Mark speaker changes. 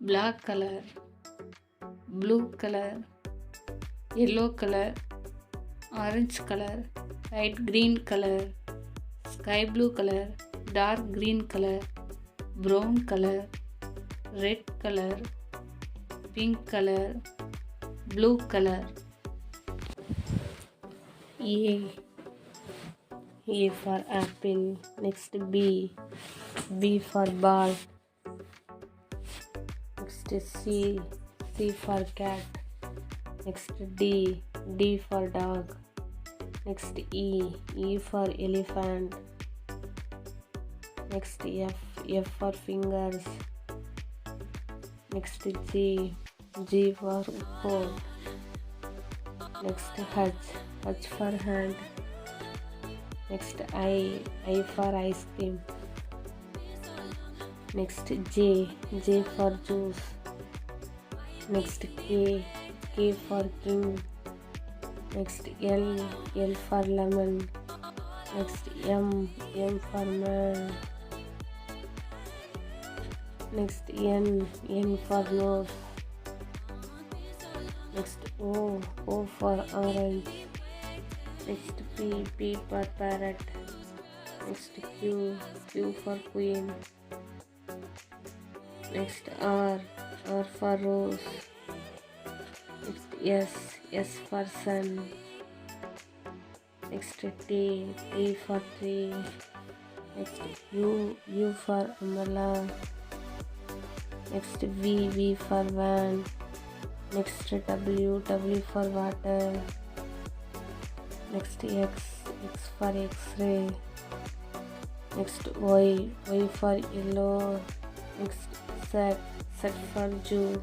Speaker 1: black color, blue color, yellow color, orange color, light green color, sky blue color, dark green color, brown color, red color, pink color, blue color. A for apple. Next B for ball. Next C for cat. Next D for dog. Next E for elephant. Next F for fingers. Next G for coat. Next H for hand. Next I for ice cream. Next J for juice. Next K for king. Next L for lemon. Next M for man. Next N for nose. Next O for orange. Next P for parrot. Next Q for queen. Next R for rose. Next S for sun. Next T for tree. Next U for umbrella. Next V for van. Next W for water. Next X for X-ray. Next Y for yellow. Next Z for Jew.